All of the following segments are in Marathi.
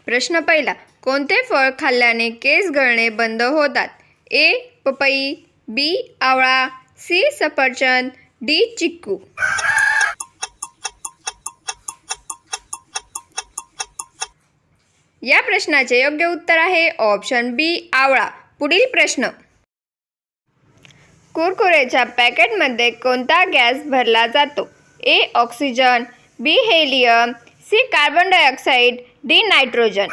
प्रश्न पहिला. कोणते फळ खाल्ल्याने केस गळणे बंद होतात? ए. पपई, बी. आवळा, सी. सफरचंद, डी. चिक्कू. या प्रश्नाचे योग्य उत्तर आहे ऑप्शन बी. आवळा. पुढील प्रश्न. कुरकुरेच्या पॅकेटमध्ये कोणता गॅस भरला जातो? A. Oxygen, B. Helium, C. Carbon dioxide, D. Nitrogen.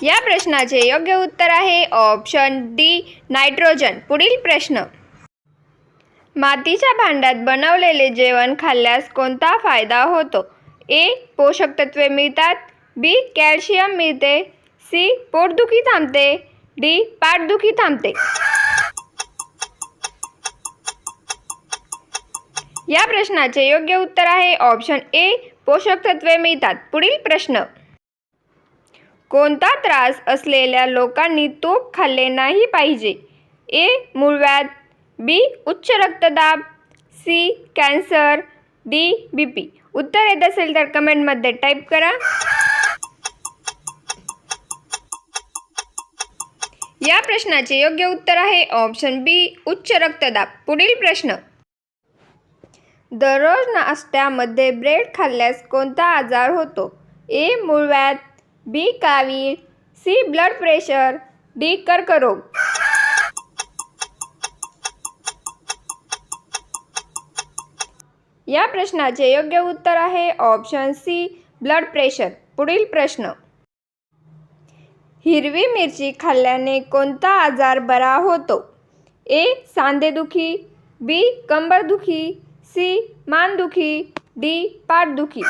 या प्रश्नाचे योग्य उत्तर आहे ऑप्शन डी. नायट्रोजन. पुढील प्रश्न. मातीच्या भांड्यात बनवलेले जेवण खाल्ल्यास कोणता फायदा होतो? ए. पोषक तत्वे मिळतात, बी. कॅल्शियम मिळते, सी. पोटदुखी थांबते, डी. पाठदुखी थांबते. या प्रश्नाचे योग्य उत्तर आहे ऑप्शन ए. पोषक तत्वे मिळतात. पुढील प्रश्न. कोणता त्रास असलेल्या लोकांनी तूप खाल्ले नाही पाहिजे? ए. मूळव्याध, बी. उच्च रक्तदाब, सी. Cancer, D. बीपी. उत्तर येत असेल तर कमेंटमध्ये टाईप करा. या प्रश्नाचे योग्य उत्तर आहे ऑप्शन बी. उच्च रक्तदाब. पुढील प्रश्न. दररोज नाश्त्यामध्ये ब्रेड खाल्ल्यास कोणता आजार होतो? ए. मूळव्याध, बी. कावीळ, सी. Blood pressure, D. कर्करोग. या प्रश्नाचे योग्य उत्तर आहे ऑप्शन सी. Blood pressure. पुढील प्रश्न. हिरवी मिरची खाल्ल्याने कोणता आजार बरा होतो? ए. सांधेदुखी, बी. कंबरदुखी, सी. मानदुखी, डी. पाठदुखी.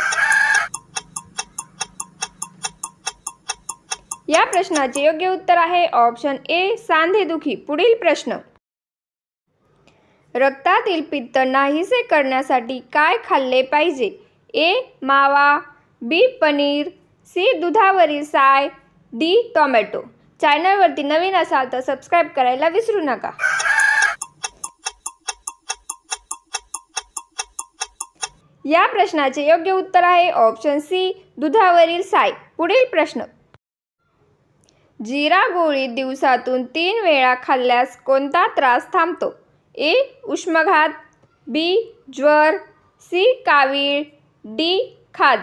या प्रश्नाचे योग्य उत्तर आहे ऑप्शन ए. सांधेदुखी. पुढील प्रश्न. रक्तातील पित्त नाहीसे करण्यासाठी काय खाल्ले पाहिजे? ए. मावा, बी. पनीर, सी. दुधावरील साय, डी. टोमॅटो. चॅनलवरती नवीन असाल तर सबस्क्राईब करायला विसरू नका. या प्रश्नाचे योग्य उत्तर आहे ऑप्शन सी. दुधावरील साय. पुढील प्रश्न. जीरा गोळी दिवसातून 3 वेळा खाल्ल्यास कोणता त्रास थांबतो? ए. उष्माघात, बी. ज्वर, सी. कावीळ, डी. खाज.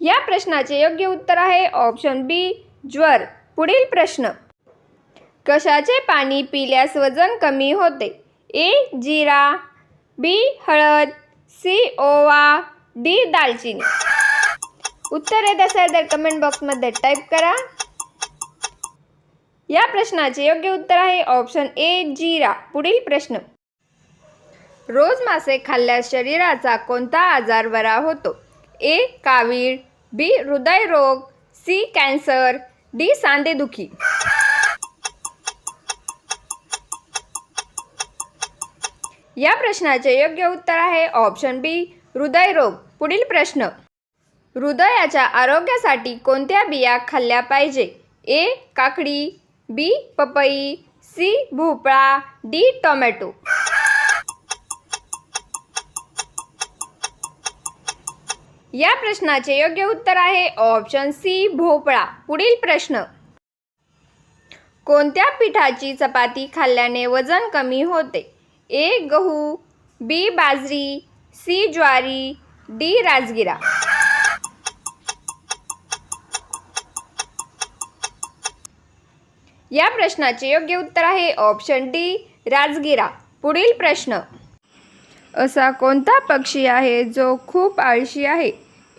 या प्रश्नाचे योग्य उत्तर आहे ऑप्शन बी. ज्वर. पुढील प्रश्न. कशाचे पाणी पिल्यास वजन कमी होते? ए. जीरा, बी. हळद, सी. ओवा, डी. दालचिनी. उत्तर येत असेल तर कमेंट बॉक्समध्ये टाईप करा. या प्रश्नाचे योग्य उत्तर आहे ऑप्शन ए. जीरा. पुढील प्रश्न. रोज मासे खाल्ल्यास शरीराचा कोणता आजार बरा होतो? ए. कावीळ, बी. हृदयरोग, सी. Cancer, D. सांधेदुखी. या प्रश्नाचे योग्य उत्तर आहे ऑप्शन बी. हृदयरोग. पुढील प्रश्न. हृदयाच्या आरोग्यासाठी कोणत्या बिया खाल्ल्या पाहिजे? ए. काकडी, बी. पपई, सी. भोपळा, डी. टोमॅटो. या प्रश्नाचे योग्य उत्तर आहे ऑप्शन सी. भोपळा. पुढील प्रश्न. कोणत्या पिठाची चपाती खाल्ल्याने वजन कमी होते? ए. गहू, बी. बाजरी, सी. ज्वारी, डी. राजगिरा. या प्रश्नाचे योग्य उत्तर आहे ऑप्शन डी. राजगिरा. पुढील प्रश्न. असा कोणता पक्षी आहे जो खूप आळशी आहे?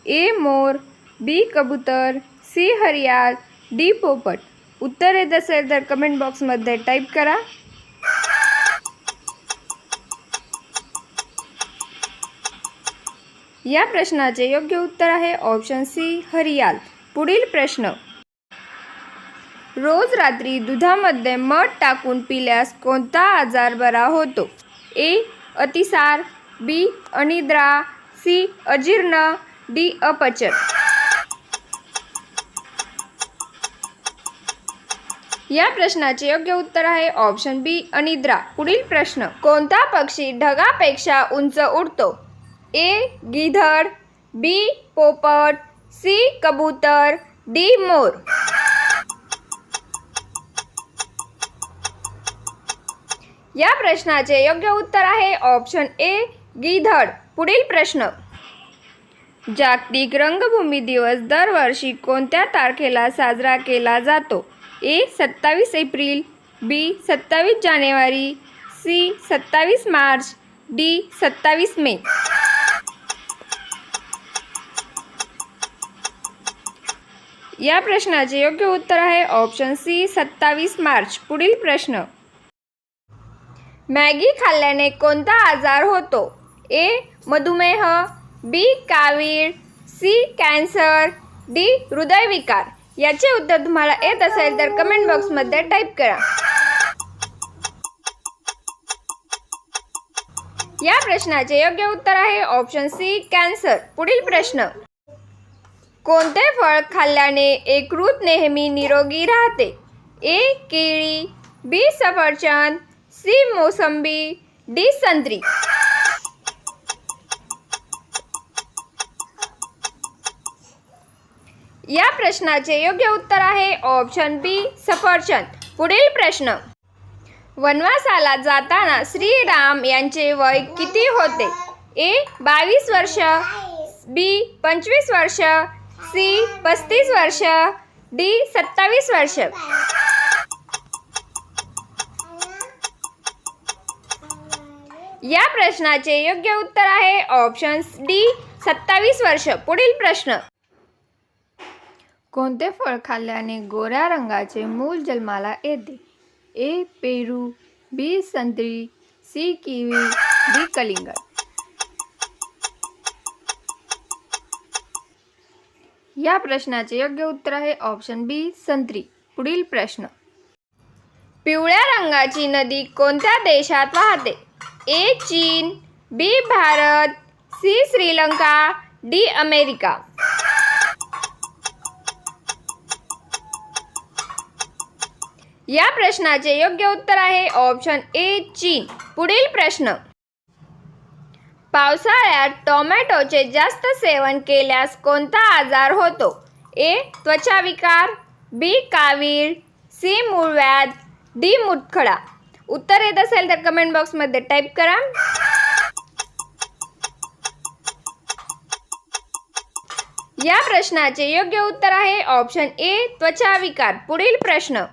ए. मोर, बी. कबूतर, सी. हरियाळ, डी. पोपट. उत्तर येत असेल तर कमेंट बॉक्समध्ये टाईप करा. या प्रश्नाचे योग्य उत्तर आहे ऑप्शन सी. हरियाळ. पुढील प्रश्न. रोज रात्री दुधामध्ये मध टाकून पिल्यास कोणता आजार बरा होतो? ए. अतिसार, बी. अनिद्रा, सी. अजीर्ण, डी. अपचन. या प्रश्नाचे योग्य उत्तर आहे ऑप्शन बी अनिद्रा. पुढील प्रश्न. कोणता पक्षी ढगापेक्षा उंच उडतो? ए गिधाड, बी पोपट, सी कबूतर, डी मोर. या प्रश्नाचे योग्य उत्तर आहे ऑप्शन ए गिधाड. पुढील प्रश्न. जागतिक रंगभूमी दिवस दरवर्षी कोणत्या तारखेला साजरा केला जातो? ए 27 एप्रिल, बी 27 जानेवारी, सी 27 मार्च, डी 27 मे. या प्रश्नाचे योग्य उत्तर आहे ऑप्शन सी 27 मार्च. पुढील प्रश्न. मॅगी खाल्ल्याने कोणता आजार होतो? ए मधुमेह, बी कावीळ, सी कॅन्सर, डी हृदयविकार. याचे उत्तर तुम्हाला येत असेल तर कमेंट बॉक्समध्ये टाईप करा. या प्रश्नाचे योग्य उत्तर आहे ऑप्शन सी कॅन्सर. पुढील प्रश्न. कोणते फळ खाल्ल्याने यकृत नेहमी निरोगी राहते? ए केळी, बी सफरचंद, सी मोसंबी, डी संत्री. या प्रश्नाचे योग्य उत्तर आहे ऑप्शन बी सफरचंद. पुढील प्रश्न. वनवासाला जाताना श्रीराम यांचे वय किती होते? ए 22 वर्ष, बी 25 वर्ष, सी 35 वर्ष, डी 27 वर्ष. या प्रश्नाचे योग्य उत्तर आहे ऑप्शन डी 27 वर्ष. पुढील प्रश्न. कोणते फळ खाल्ल्याने गोऱ्या रंगाचे मूल जन्माला येते? ए पेरू, बी संत्री, सी किवी, डी कलिंगड. या प्रश्नाचे योग्य उत्तर आहे ऑप्शन बी संत्री. पुढील प्रश्न. पिवळ्या रंगाची नदी कोणत्या देशात वाहते? ए चीन, B Bharat, C Sri Lanka, D America. या प्रश्नाचे योग्य उत्तर आहे ऑप्शन ए चीन. पुढील प्रश्न. पावसाळ्यात टोमॅटोचे जास्त सेवन केल्यास कोणता आजार होतो? ए त्वचाविकार, बी कावीळ, सी मूळव्याध, डी मुतखडा. उत्तर येत असेल तर कमेंट बॉक्समध्ये टाईप करा. या प्रश्नाचे योग्य उत्तर आहे ऑप्शन ए त्वचाविकार. पुढील प्रश्न.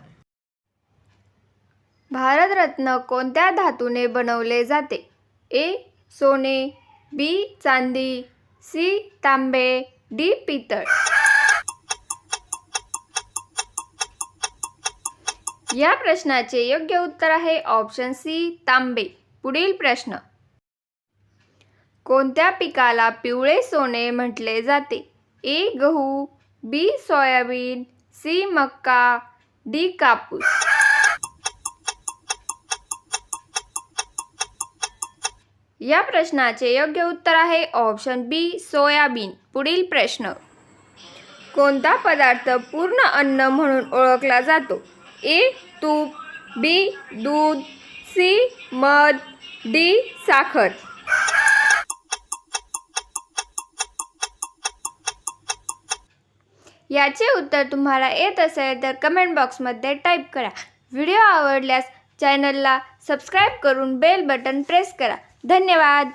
भारतरत्न कोणत्या धातूने बनवले जाते? ए सोने, बी चांदी, सी तांबे, डी पितळ. या प्रश्नाचे योग्य उत्तर आहे ऑप्शन सी तांबे. पुढील प्रश्न. कोणत्या पिकाला पिवळे सोने म्हटले जाते? ए गहू, बी सोयाबीन, सी मका, डी कापूस. या प्रश्नाचे योग्य उत्तर आहे ऑप्शन बी सोयाबीन. पुढील प्रश्न. कोणता पदार्थ पूर्ण अन्न म्हणून ओळखला जातो? ए तूप, बी दूध, सी मध, डी साखर. याचे उत्तर तुम्हाला येत असेल तर कमेंट बॉक्समध्ये टाईप करा. व्हिडिओ आवडल्यास चॅनलला सबस्क्राईब करून बेल बटन प्रेस करा. धन्यवाद.